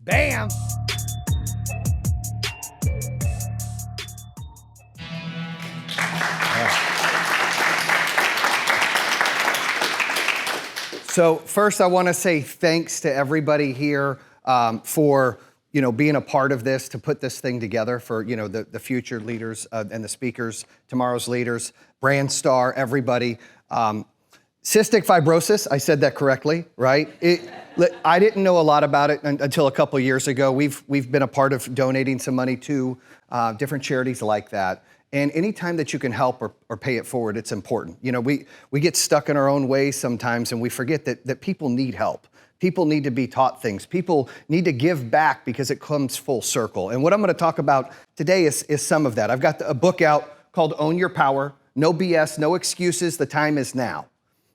Bam! So first, I want to say thanks to everybody here for being a part of this, to put this thing together for the future leaders and the speakers, tomorrow's leaders, Brand Star, everybody. Cystic fibrosis, I said that correctly, right? I didn't know a lot about it until a couple years ago. We've been a part of donating some money to different charities like that. And anytime that you can help or pay it forward, it's important. We get stuck in our own ways sometimes, and we forget that people need help. People need to be taught things. People need to give back because it comes full circle. And what I'm going to talk about today is some of that. I've got a book out called Own Your Power. No BS, no excuses. The time is now.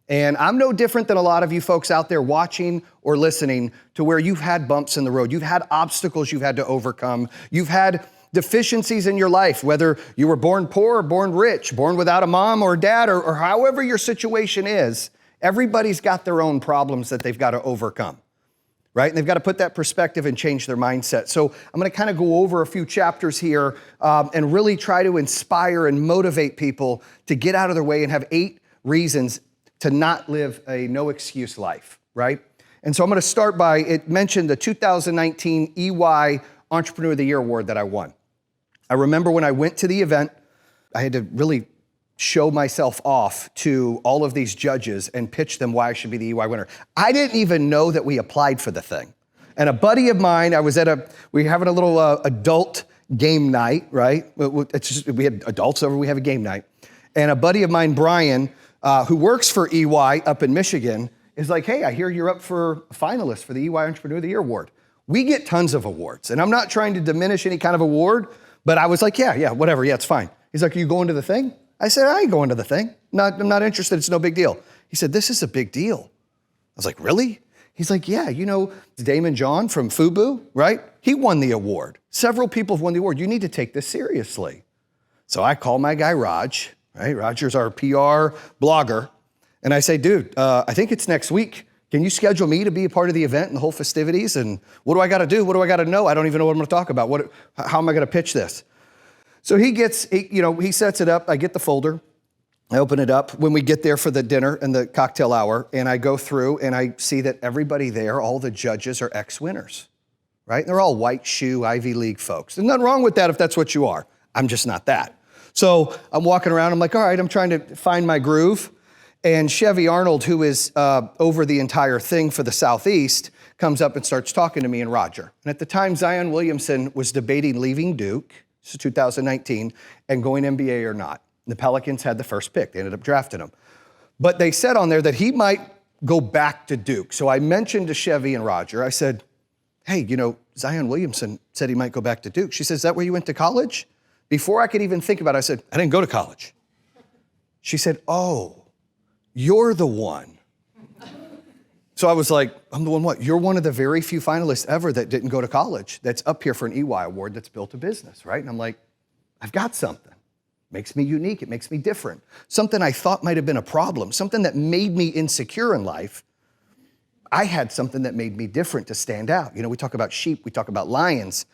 And I'm no different than a lot of you folks out there watching or listening to where you've had bumps in the road. You've had obstacles you've had to overcome. You've had deficiencies in your life, whether you were born poor or born rich, born without a mom or dad, or however your situation is. Everybody's got their own problems that they've got to overcome, right? And they've got to put that perspective and change their mindset. So I'm going to kind of go over a few chapters here and really try to inspire and motivate people to get out of their way and have 8 reasons to not live a no excuse life, right? And so I'm going to start by, it mentioned the 2019 EY Entrepreneur of the Year Award that I won. I remember when I went to the event, I had to really show myself off to all of these judges and pitch them why I should be the EY winner. I didn't even know that we applied for the thing. And a buddy of mine, we were having a little adult game night, right? We had adults over, we have a game night. And a buddy of mine, Brian, who works for EY up in Michigan, is like, hey, I hear you're up for a finalist for the EY Entrepreneur of the Year Award. We get tons of awards. And I'm not trying to diminish any kind of award, but I was like, yeah, whatever, yeah, it's fine. He's like, are you going to the thing? I said, I ain't going to the thing. I'm not interested, it's no big deal. He said, this is a big deal. I was like, really? He's like, yeah, Damon John from FUBU, right? He won the award. Several people have won the award. You need to take this seriously. So I call my guy, Raj, right? Roger's our PR blogger. And I say, dude, I think it's next week. Can you schedule me to be a part of the event and the whole festivities? And what do I got to do? What do I got to know? I don't even know what I'm going to talk about. How am I going to pitch this? So he sets it up. I get the folder. I open it up when we get there for the dinner and the cocktail hour. And I go through and I see that everybody there, all the judges are ex-winners, right? They're all white shoe Ivy League folks. There's nothing wrong with that if that's what you are. I'm just not that. So I'm walking around. I'm like, all right, I'm trying to find my groove. And Chevy Arnold, who is over the entire thing for the Southeast, comes up and starts talking to me and Roger. And at the time, Zion Williamson was debating leaving Duke, this is 2019, and going MBA or not. And the Pelicans had the first pick. They ended up drafting him. But they said on there that he might go back to Duke. So I mentioned to Chevy and Roger, I said, hey, Zion Williamson said he might go back to Duke. She says, is that where you went to college? Before I could even think about it, I said, I didn't go to college. She said, oh, you're the one. So I was like, I'm the one what? You're one of the very few finalists ever that didn't go to college that's up here for an EY award that's built a business, right? And I'm like, I've got something. Makes me unique. It makes me different. Something I thought might have been a problem, something that made me insecure in life. I had something that made me different to stand out. We talk about sheep, we talk about lions.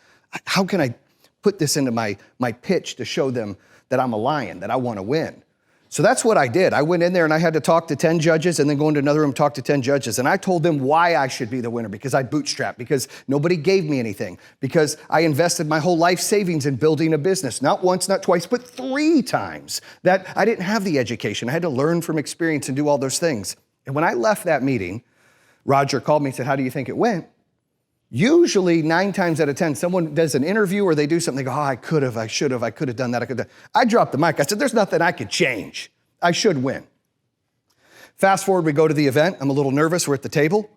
How can I put this into my pitch to show them that I'm a lion, that I want to win? So that's what I did. I went in there and I had to talk to 10 judges and then go into another room, talk to 10 judges. And I told them why I should be the winner, because I bootstrapped, because nobody gave me anything, because I invested my whole life savings in building a business. Not once, not twice, but 3 times. That I didn't have the education. I had to learn from experience and do all those things. And when I left that meeting, Roger called me and said, how do you think it went? Usually 9 times out of 10, someone does an interview or they do something, they go, oh, I could have, I should have, I could have done that, I could have done. I dropped the mic. I said, there's nothing I could change. I should win. Fast forward, we go to the event. I'm a little nervous. We're at the table.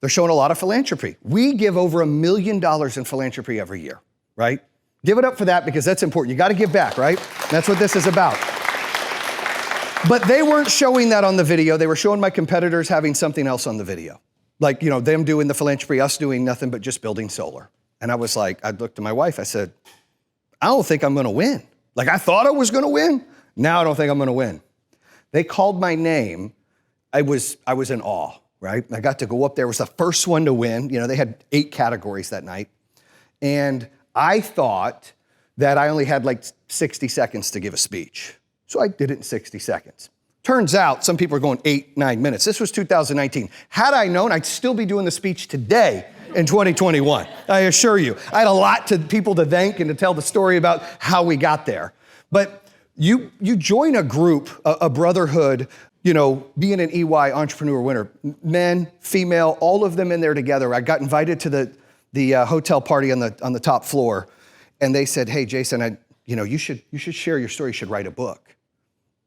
They're showing a lot of philanthropy. We give over $1 million in philanthropy every year, right? Give it up for that because that's important. You got to give back, right? That's what this is about. But they weren't showing that on the video. They were showing my competitors having something else on the video. Like, them doing the philanthropy, us doing nothing but just building solar. And I was like, I looked at my wife, I said, I don't think I'm going to win. Like, I thought I was going to win. Now I don't think I'm going to win. They called my name. I was in awe, right? I got to go up there, was the first one to win. You know, they had 8 categories that night. And I thought that I only had like 60 seconds to give a speech. So I did it in 60 seconds. Turns out some people are going 8, 9 minutes. This was 2019. Had I known, I'd still be doing the speech today in 2021. I assure you. I had a lot to people to thank and to tell the story about how we got there. But you join a group, a brotherhood, you know, being an EY entrepreneur winner, men, female, all of them in there together. I got invited to the hotel party on the top floor, and they said, "Hey, Jayson, you should share your story. You should write a book."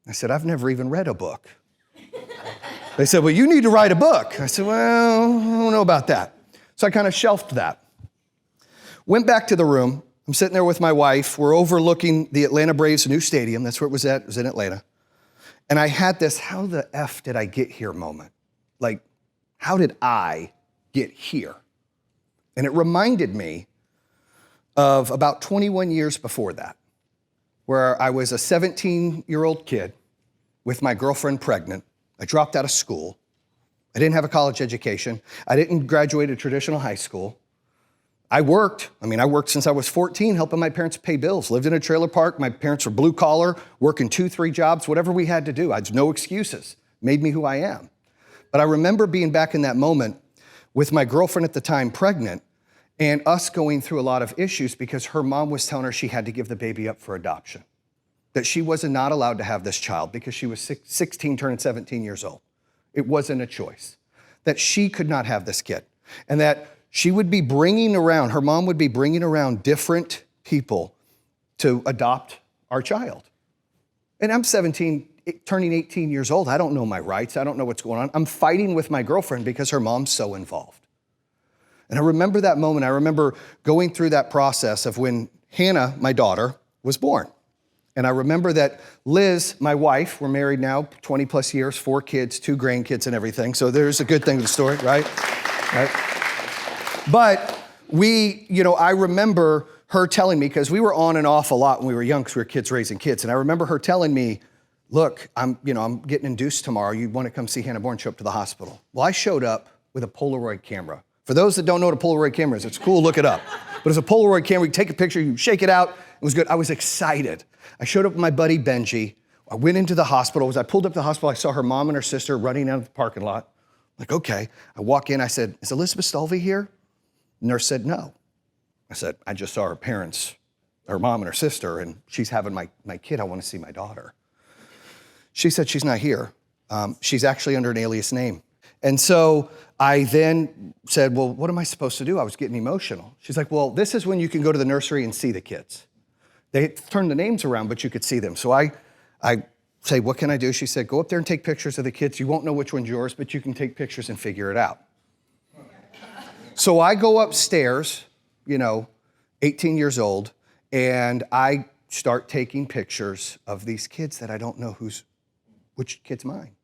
I said, "I've never even read a book." They said, "Well, you need to write a book." I said, "Well, I don't know about that." So I kind of shelved that. Went back to the room. I'm sitting there with my wife. We're overlooking the Atlanta Braves' new stadium. That's where it was at. It was in Atlanta. And I had this, how the F did I get here moment? Like, how did I get here? And it reminded me of about 21 years before that, where I was a 17-year-old kid with my girlfriend pregnant. I dropped out of school. I didn't have a college education. I didn't graduate a traditional high school. I worked since I was 14, helping my parents pay bills, lived in a trailer park. My parents were blue collar, working 2, 3 jobs, whatever we had to do. I had no excuses, made me who I am. But I remember being back in that moment with my girlfriend at the time pregnant and us going through a lot of issues because her mom was telling her she had to give the baby up for adoption, that she was not allowed to have this child because she was 16 turning 17 years old. It wasn't a choice, that she could not have this kid, and that she would be her mom would be bringing around different people to adopt our child. And I'm 17, turning 18 years old. I don't know my rights. I don't know what's going on. I'm fighting with my girlfriend because her mom's so involved. And I remember that moment. I remember going through that process of when Hannah, my daughter, was born. And I remember that Liz, my wife, we're married now 20 plus years, 4 kids, 2 grandkids and everything. So there's a good thing to the story, right? Right? But I remember her telling me, because we were on and off a lot when we were young because we were kids raising kids. And I remember her telling me, "Look, I'm getting induced tomorrow. You want to come see Hannah born, show up to the hospital." Well, I showed up with a Polaroid camera. For those that don't know what a Polaroid camera is, it's cool, look it up. But it's a Polaroid camera. You take a picture, you shake it out. It was good. I was excited. I showed up with my buddy Benji. I went into the hospital. As I pulled up to the hospital, I saw her mom and her sister running out of the parking lot. Like, okay. I walk in, I said, "Is Elizabeth Stovey here?" The nurse said, "No." I said, "I just saw her parents, her mom and her sister, and she's having my kid. I want to see my daughter." She said, "She's not here. She's actually under an alias name." And so I then said, "Well, what am I supposed to do?" I was getting emotional. She's like, "Well, this is when you can go to the nursery and see the kids. They turned the names around, but you could see them." So I say, "What can I do?" She said, "Go up there and take pictures of the kids. You won't know which one's yours, but you can take pictures and figure it out." So I go upstairs, 18 years old, and I start taking pictures of these kids that I don't know which kid's mine.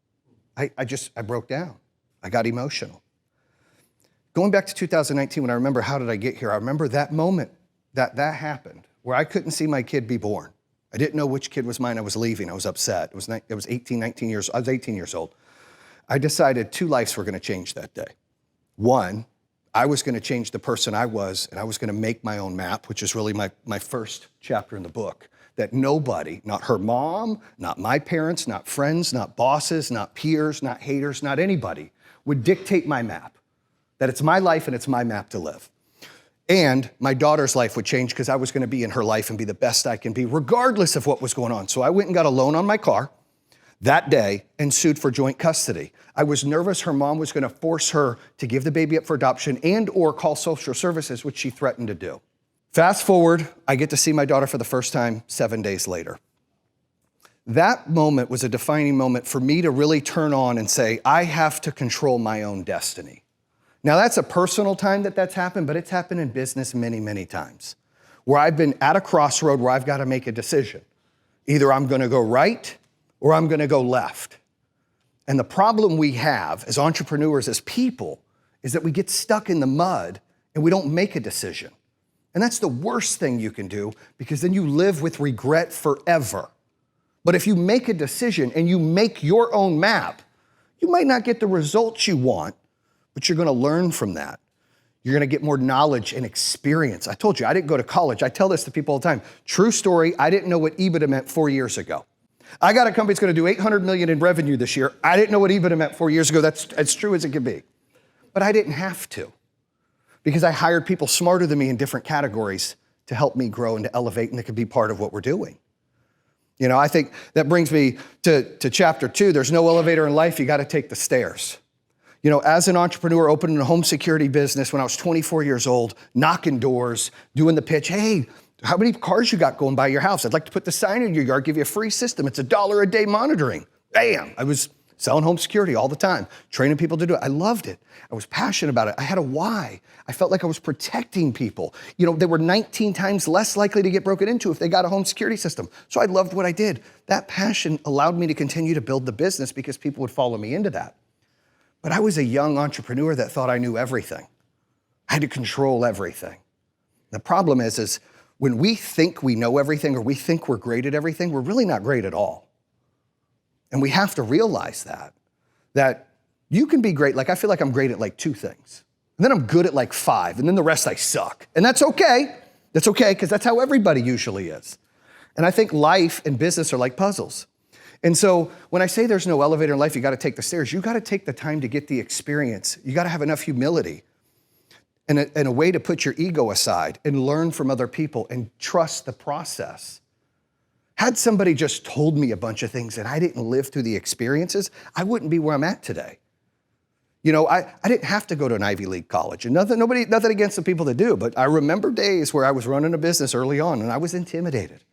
I broke down. I got emotional. Going back to 2019, when I remember how did I get here, I remember that moment that happened, where I couldn't see my kid be born. I didn't know which kid was mine. I was leaving. I was upset. I was 18 years old. I decided 2 lives were going to change that day. One, I was going to change the person I was, and I was going to make my own map, which is really my first chapter in the book, that nobody, not her mom, not my parents, not friends, not bosses, not peers, not haters, not anybody, would dictate my map, that it's my life and it's my map to live. And my daughter's life would change because I was going to be in her life and be the best I can be, regardless of what was going on. So I went and got a loan on my car that day and sued for joint custody. I was nervous her mom was going to force her to give the baby up for adoption and or call social services, which she threatened to do. Fast forward, I get to see my daughter for the first time 7 days later. That moment was a defining moment for me to really turn on and say, I have to control my own destiny. Now that's a personal time that's happened, but it's happened in business many, many times, where I've been at a crossroad where I've got to make a decision. Either I'm going to go right or I'm going to go left. And the problem we have as entrepreneurs, as people, is that we get stuck in the mud and we don't make a decision. And that's the worst thing you can do, because then you live with regret forever. But if you make a decision and you make your own map, you might not get the results you want, but you're gonna learn from that. You're gonna get more knowledge and experience. I told you, I didn't go to college. I tell this to people all the time. True story, I didn't know what EBITDA meant 4 years ago. I got a company that's gonna do 800 million in revenue this year. I didn't know what EBITDA meant 4 years ago. That's as true as it can be. But I didn't have to, because I hired people smarter than me in different categories to help me grow and to elevate, and it could be part of what we're doing. You know, I think that brings me to chapter 2. There's no elevator in life, you gotta take the stairs. You know, as an entrepreneur opening a home security business when I was 24 years old, knocking doors, doing the pitch, hey, how many cars you got going by your house? I'd like to put the sign in your yard, give you a free system. It's $1 a day monitoring. Bam, I was selling home security all the time, training people to do it. I loved it. I was passionate about it. I had a why. I felt like I was protecting people. You know, they were 19 times less likely to get broken into if they got a home security system. So I loved what I did. That passion allowed me to continue to build the business because people would follow me into that. But I was a young entrepreneur that thought I knew everything. I had to control everything. The problem is when we think we know everything or we think we're great at everything, we're really not great at all. And we have to realize that you can be great. Like, I feel like I'm great at like 2 things. And then I'm good at like 5, and then the rest I suck. And that's okay. That's okay, because that's how everybody usually is. And I think life and business are like puzzles. And so when I say there's no elevator in life, you gotta take the stairs, you gotta take the time to get the experience. You gotta have enough humility and a way to put your ego aside and learn from other people and trust the process. Had somebody just told me a bunch of things and I didn't live through the experiences, I wouldn't be where I'm at today. You know, I didn't have to go to an Ivy League college, and nothing against the people that do, but I remember days where I was running a business early on and I was intimidated.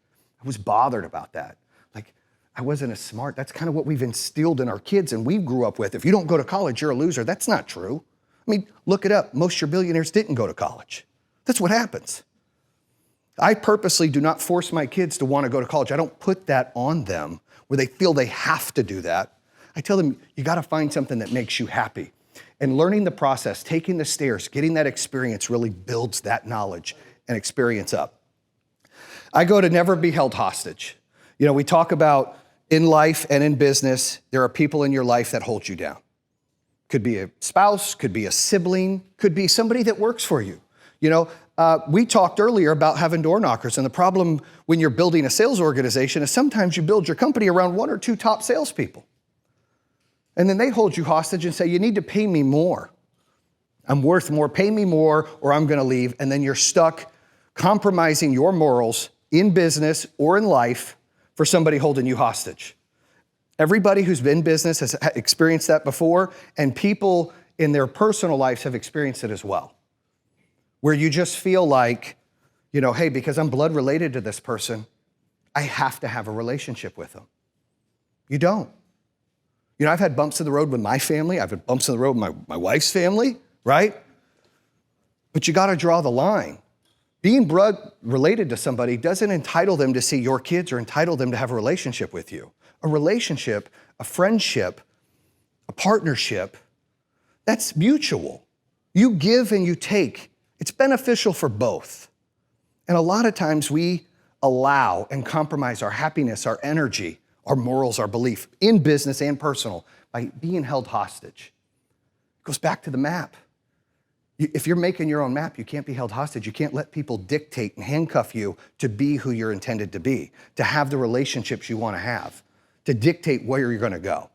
I was bothered about that. Like, I wasn't as smart. That's kind of what we've instilled in our kids and we grew up with. If you don't go to college, you're a loser. That's not true. I mean, look it up. Most of your billionaires didn't go to college. That's what happens. I purposely do not force my kids to want to go to college. I don't put that on them where they feel they have to do that. I tell them, you got to find something that makes you happy. And learning the process, taking the stairs, getting that experience really builds that knowledge and experience up. I go to never be held hostage. You know, we talk about in life and in business, there are people in your life that hold you down. Could be a spouse, could be a sibling, could be somebody that works for you. You know, we talked earlier about having door knockers, and the problem when you're building a sales organization is sometimes you build your company around 1 or 2 top salespeople. And then they hold you hostage and say, you need to pay me more. I'm worth more, pay me more, or I'm gonna leave. And then you're stuck compromising your morals in business or in life for somebody holding you hostage. Everybody who's been in business has experienced that before, and people in their personal lives have experienced it as well. Where you just feel like, you know, hey, because I'm blood related to this person, I have to have a relationship with them. You don't. You know, I've had bumps in the road with my family. I've had bumps in the road with my wife's family, right? But you gotta draw the line. Being blood related to somebody doesn't entitle them to see your kids or entitle them to have a relationship with you. A relationship, a friendship, a partnership, that's mutual. You give and you take. It's beneficial for both. And a lot of times we allow and compromise our happiness, our energy, our morals, our belief in business and personal by being held hostage. It goes back to the map. If you're making your own map, you can't be held hostage. You can't let people dictate and handcuff you to be who you're intended to be, to have the relationships you want to have, to dictate where you're going to go.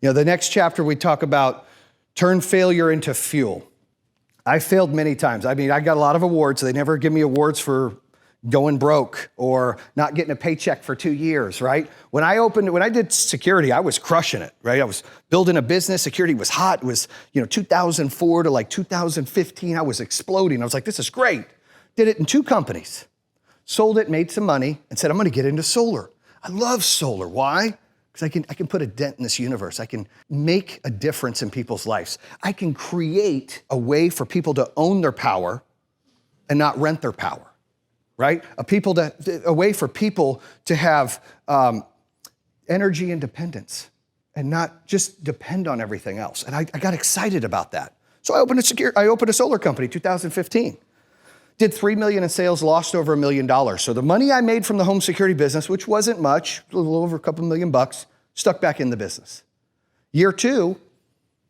You know, the next chapter we talk about turn failure into fuel. I failed many times. I mean, I got a lot of awards. They never give me awards for going broke or not getting a paycheck for 2 years, right? When I did security, I was crushing it, right? I was building a business. Security was hot. It was, 2004 to like 2015. I was exploding. I was like, this is great. Did it in 2 companies. Sold it, made some money, and said, I'm gonna get into solar. I love solar. Why? Because I can put a dent in this universe. I can make a difference in people's lives. I can create a way for people to own their power and not rent their power. Right? A way for people to have energy independence and not just depend on everything else. And I got excited about that. So I opened a solar company, 2015. Did $3 million in sales, lost over $1 million. So the money I made from the home security business, which wasn't much, a little over a couple $1 million bucks, stuck back in the business. Year 2,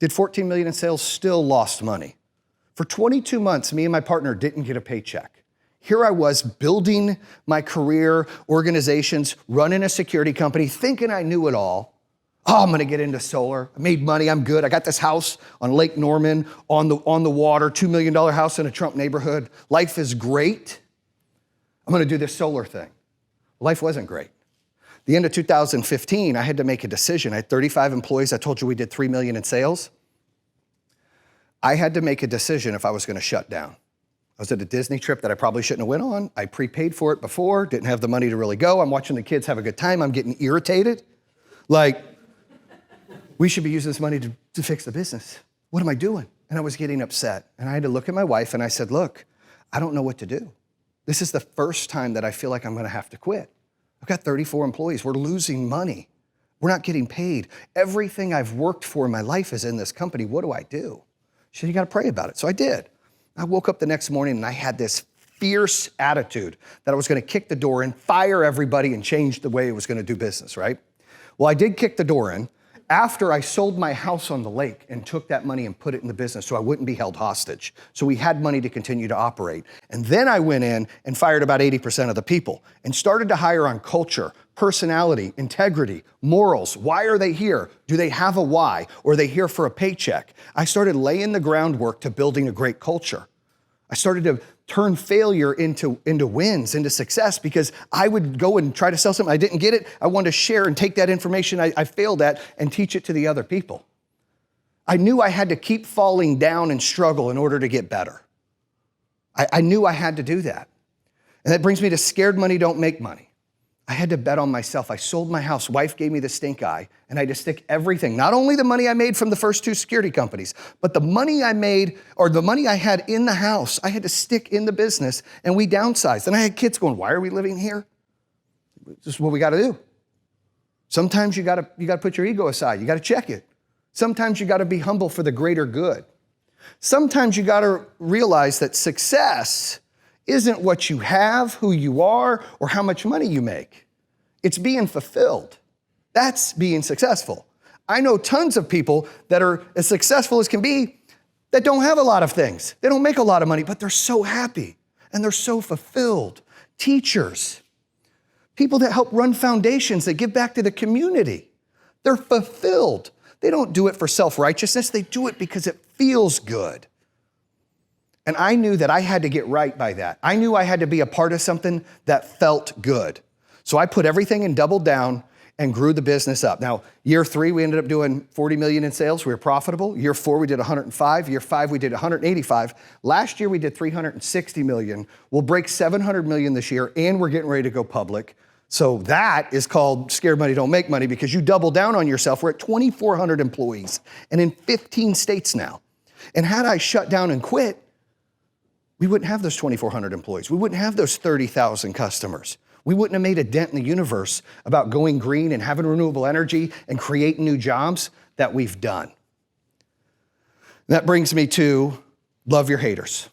Did 14 million in sales, still lost money. For 22 months, me and my partner didn't get a paycheck. Here I was building my career, organizations, running a security company, thinking I knew it all. Oh, I'm gonna get into solar. I made money, I'm good. I got this house on Lake Norman on the water, $2 million house in a Trump neighborhood. Life is great. I'm gonna do this solar thing. Life wasn't great. The end of 2015, I had to make a decision. I had 35 employees. I told you we did 3 million in sales. I had to make a decision if I was gonna shut down. I was at a Disney trip that I probably shouldn't have went on. I prepaid for it before, didn't have the money to really go. I'm watching the kids have a good time. I'm getting irritated. Like, we should be using this money to fix the business. What am I doing? And I was getting upset. And I had to look at my wife and I said, look, I don't know what to do. This is the first time that I feel like I'm gonna have to quit. I've got 34 employees. We're losing money. We're not getting paid. Everything I've worked for in my life is in this company. What do I do? She said, you gotta pray about it. So I did. I woke up the next morning and I had this fierce attitude that I was gonna kick the door in, fire everybody, and change the way it was gonna do business, right? Well, I did kick the door in after I sold my house on the lake and took that money and put it in the business so I wouldn't be held hostage. So we had money to continue to operate. And then I went in and fired about 80% of the people and started to hire on culture, personality, integrity, morals. Why are they here? Do they have a why? Or are they here for a paycheck? I started laying the groundwork to building a great culture. I started to turn failure into wins, into success, because I would go and try to sell something. I didn't get it. I wanted to share and take that information I failed at and teach it to the other people. I knew I had to keep falling down and struggle in order to get better. I knew I had to do that. And that brings me to scared money don't make money. I had to bet on myself. I sold my house. Wife gave me the stink eye, and I had to stick everything, not only the money I made from the first 2 security companies, but the money I made or the money I had in the house, I had to stick in the business, and we downsized. And I had kids going, why are we living here? This is what we got to do. Sometimes you got to put your ego aside. You got to check it. Sometimes you got to be humble for the greater good. Sometimes you got to realize that success isn't what you have, who you are, or how much money you make. It's being fulfilled. That's being successful. I know tons of people that are as successful as can be that don't have a lot of things. They don't make a lot of money, but they're so happy and they're so fulfilled. Teachers, people that help run foundations, that give back to the community. They're fulfilled. They don't do it for self-righteousness. They do it because it feels good. And I knew that I had to get right by that. I knew I had to be a part of something that felt good. So I put everything and doubled down and grew the business up. Now, year 3, we ended up doing 40 million in sales. We were profitable. Year 4, we did 105. Year 5, we did 185. Last year, we did 360 million. We'll break 700 million this year, and we're getting ready to go public. So that is called scared money don't make money, because you double down on yourself. We're at 2,400 employees and in 15 states now. And had I shut down and quit, we wouldn't have those 2,400 employees. We wouldn't have those 30,000 customers. We wouldn't have made a dent in the universe about going green and having renewable energy and creating new jobs that we've done. That brings me to love your haters.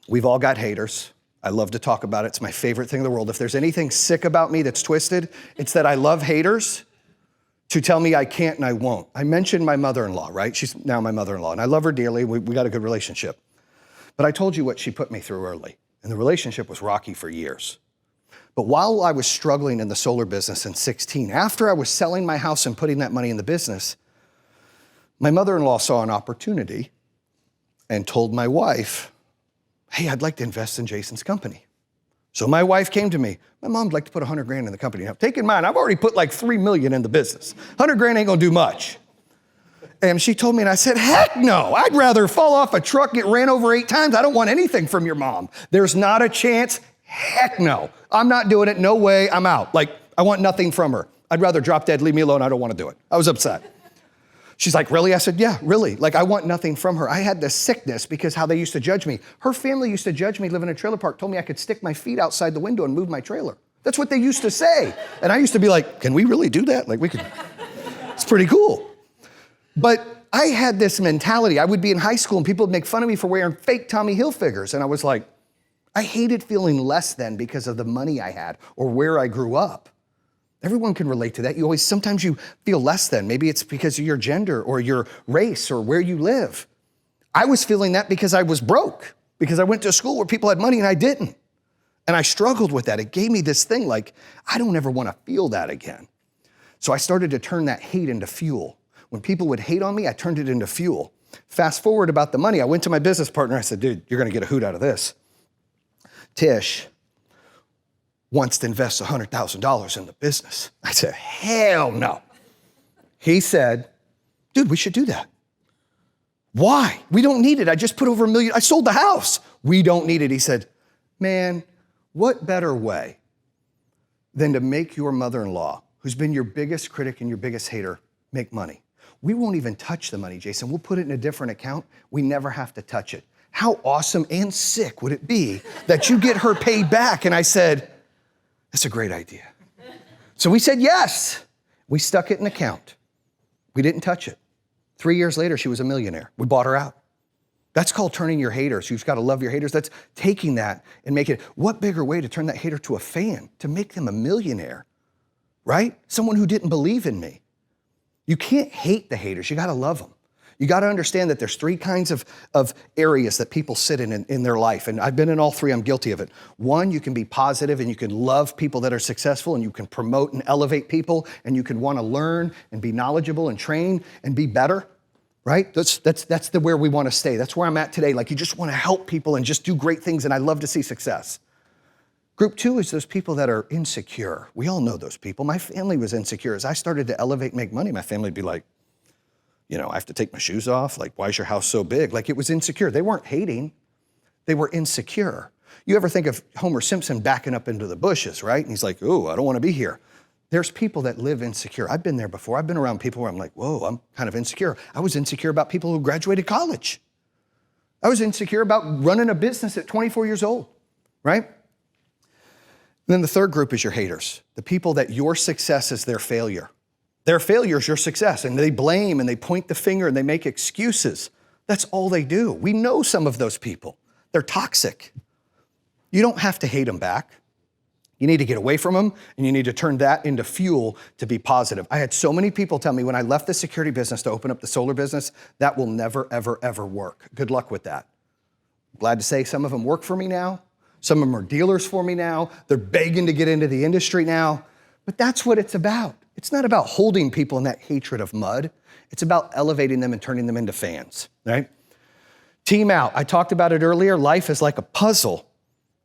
We've all got haters. I love to talk about it. It's my favorite thing in the world. If there's anything sick about me that's twisted, it's that I love haters to tell me I can't and I won't. I mentioned my mother-in-law, right? She's now my mother-in-law, and I love her dearly. We got a good relationship. But I told you what she put me through early, and the relationship was rocky for years. But while I was struggling in the solar business in 16, after I was selling my house and putting that money in the business, my mother-in-law saw an opportunity and told my wife, hey, I'd like to invest in Jayson's company. So my wife came to me. My mom'd like to put 100 grand in the company. Now, take in mind, I've already put like 3 million in the business. 100 grand ain't gonna do much. And she told me, and I said, heck no, I'd rather fall off a truck, get ran over 8 times. I don't want anything from your mom. There's not a chance. Heck no. I'm not doing it. No way. I'm out. Like, I want nothing from her. I'd rather drop dead, leave me alone. I don't want to do it. I was upset. She's like, really? I said, yeah, really. Like, I want nothing from her. I had this sickness because how they used to judge me. Her family used to judge me living in a trailer park, told me I could stick my feet outside the window and move my trailer. That's what they used to say. And I used to be like, can we really do that? Like, we could, it's pretty cool. But I had this mentality. I would be in high school and people would make fun of me for wearing fake Tommy Hilfigers. And I was like, I hated feeling less than because of the money I had or where I grew up. Everyone can relate to that. Sometimes you feel less than. Maybe it's because of your gender or your race or where you live. I was feeling that because I was broke, because I went to a school where people had money and I didn't. And I struggled with that. It gave me this thing like, I don't ever want to feel that again. So I started to turn that hate into fuel. When people would hate on me, I turned it into fuel. Fast forward about the money. I went to my business partner. I said, dude, you're going to get a hoot out of this. Tish wants to invest $100,000 in the business. I said, hell no. He said, dude, we should do that. Why? We don't need it. I just put over $1 million. I sold the house. We don't need it. He said, man, what better way than to make your mother-in-law, who's been your biggest critic and your biggest hater, make money? We won't even touch the money, Jayson. We'll put it in a different account. We never have to touch it. How awesome and sick would it be that you get her paid back? And I said, that's a great idea. So we said yes. We stuck it in an account. We didn't touch it. 3 years later, she was a millionaire. We bought her out. That's called turning your haters. You've got to love your haters. That's taking that and making it. What bigger way to turn that hater to a fan, to make them a millionaire, right? Someone who didn't believe in me. You can't hate the haters. You got to love them. You got to understand that there's 3 kinds of areas that people sit in their life. And I've been in all 3. I'm guilty of it. 1, you can be positive and you can love people that are successful and you can promote and elevate people and you can want to learn and be knowledgeable and train and be better, right? That's where we want to stay. That's where I'm at today. Like you just want to help people and just do great things and I love to see success. Group 2 is those people that are insecure. We all know those people. My family was insecure. As I started to elevate, make money, my family would be like, I have to take my shoes off. Like, why is your house so big? Like, it was insecure. They weren't hating. They were insecure. You ever think of Homer Simpson backing up into the bushes, right? And he's like, oh, I don't want to be here. There's people that live insecure. I've been there before. I've been around people where I'm like, whoa, I'm kind of insecure. I was insecure about people who graduated college. I was insecure about running a business at 24 years old, right? And then the third group is your haters, the people that your success is their failure. Their failure is your success, and they blame and they point the finger and they make excuses. That's all they do. We know some of those people. They're toxic. You don't have to hate them back. You need to get away from them, and you need to turn that into fuel to be positive. I had so many people tell me when I left the security business to open up the solar business, that will never, ever, ever work. Good luck with that. Glad to say some of them work for me now. Some of them are dealers for me now. They're begging to get into the industry now. But that's what it's about. It's not about holding people in that hatred of mud. It's about elevating them and turning them into fans, right? Team out. I talked about it earlier. Life is like a puzzle,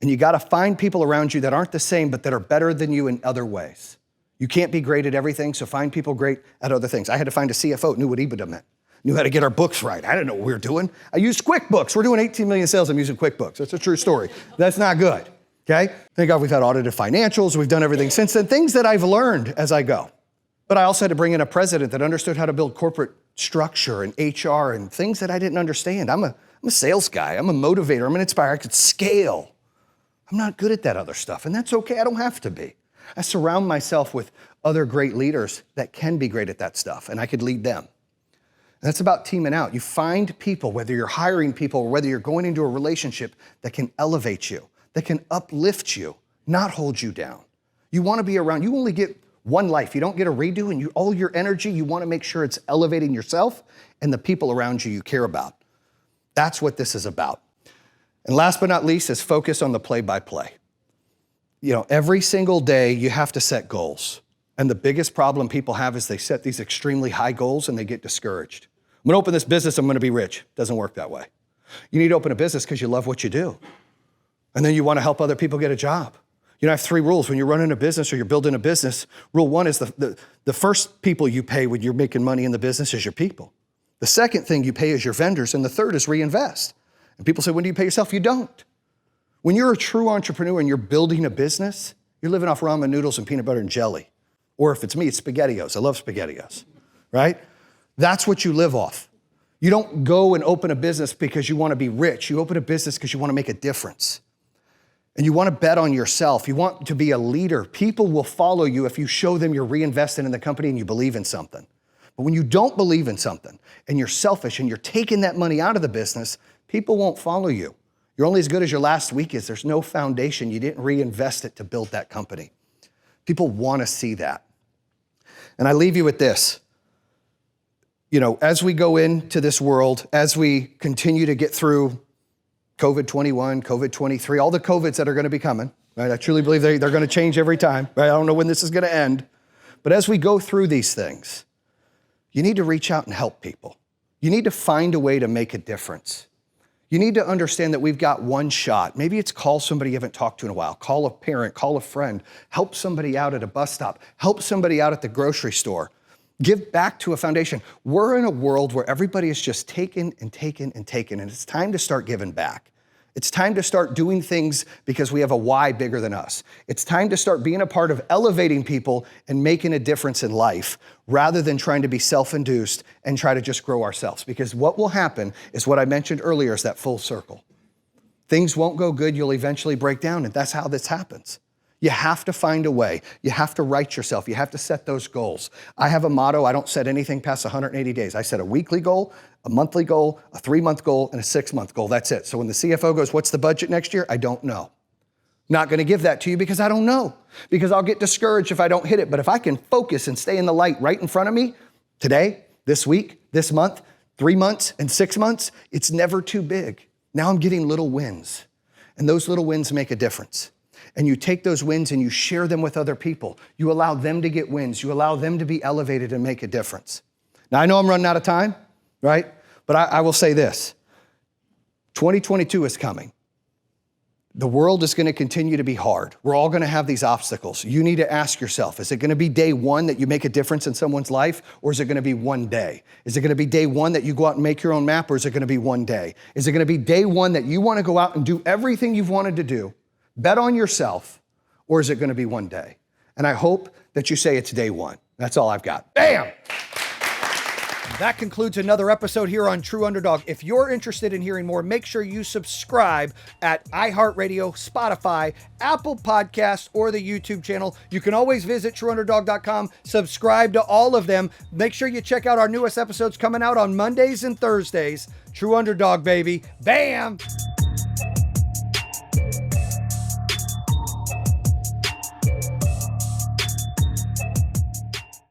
and you got to find people around you that aren't the same, but that are better than you in other ways. You can't be great at everything, so find people great at other things. I had to find a CFO, knew what EBITDA meant, knew how to get our books right. I didn't know what we were doing. I used QuickBooks. We're doing 18 million sales. I'm using QuickBooks. That's a true story. That's not good, okay? Thank God we've had audited financials. We've done everything since then. Things that I've learned as I go. But I also had to bring in a president that understood how to build corporate structure and HR and things that I didn't understand. I'm a sales guy. I'm a motivator. I'm an inspirer. I could scale. I'm not good at that other stuff, and that's okay. I don't have to be. I surround myself with other great leaders that can be great at that stuff, and I could lead them. And that's about teaming out. You find people, whether you're hiring people or whether you're going into a relationship, that can elevate you, that can uplift you, not hold you down. You want to be around. You only get one life. You don't get a redo, and all your energy, you want to make sure it's elevating yourself and the people around you care about. That's what this is about. And last but not least is focus on the play-by-play. Every single day you have to set goals. And the biggest problem people have is they set these extremely high goals and they get discouraged. I'm gonna open this business, I'm gonna be rich. Doesn't work that way. You need to open a business because you love what you do. And then you want to help other people get a job. I have 3 rules. When you're running a business or you're building a business, rule 1 is the first people you pay when you're making money in the business is your people. The second thing you pay is your vendors, and the third is reinvest. And people say, when do you pay yourself? You don't. When you're a true entrepreneur and you're building a business, you're living off ramen noodles and peanut butter and jelly. Or if it's me, it's SpaghettiOs. I love SpaghettiOs, right? That's what you live off. You don't go and open a business because you want to be rich. You open a business because you want to make a difference. And you want to bet on yourself. You want to be a leader. People will follow you if you show them you're reinvesting in the company and you believe in something. But when you don't believe in something and you're selfish and you're taking that money out of the business, people won't follow you. You're only as good as your last week is. There's no foundation. You didn't reinvest it to build that company. People want to see that. And I leave you with this. As we go into this world, as we continue to get through COVID-21, COVID-23, all the COVIDs that are going to be coming, right? I truly believe they're going to change every time, right? I don't know when this is going to end. But as we go through these things, you need to reach out and help people. You need to find a way to make a difference. You need to understand that we've got one shot. Maybe it's call somebody you haven't talked to in a while, call a parent, call a friend, help somebody out at a bus stop, help somebody out at the grocery store. Give back to a foundation. We're in a world where everybody is just taking and taking and taking, and it's time to start giving back. It's time to start doing things because we have a why bigger than us. It's time to start being a part of elevating people and making a difference in life rather than trying to be self-induced and try to just grow ourselves. Because what will happen is what I mentioned earlier is that full circle. Things won't go good, you'll eventually break down, and that's how this happens. You have to find a way. You have to write yourself. You have to set those goals. I have a motto. I don't set anything past 180 days. I set a weekly goal, a monthly goal, a 3-month goal, and a 6-month goal. That's it. So when the CFO goes, what's the budget next year? I don't know. Not going to give that to you because I don't know, because I'll get discouraged if I don't hit it. But if I can focus and stay in the light right in front of me today, this week, this month, 3 months, and 6 months, it's never too big. Now I'm getting little wins, and those little wins make a difference. And you take those wins and you share them with other people. You allow them to get wins. You allow them to be elevated and make a difference. Now, I know I'm running out of time, right? But I will say this. 2022 is coming. The world is going to continue to be hard. We're all going to have these obstacles. You need to ask yourself, is it going to be day one that you make a difference in someone's life, or is it going to be one day? Is it going to be day one that you go out and make your own map, or is it going to be one day? Is it going to be day one that you want to go out and do everything you've wanted to do, bet on yourself, or is it going to be one day? And I hope that you say it's day one. That's all I've got. Bam! That concludes another episode here on True Underdog. If you're interested in hearing more, make sure you subscribe at iHeartRadio, Spotify, Apple Podcasts, or the YouTube channel. You can always visit trueunderdog.com, subscribe to all of them. Make sure you check out our newest episodes coming out on Mondays and Thursdays. True Underdog, baby. Bam!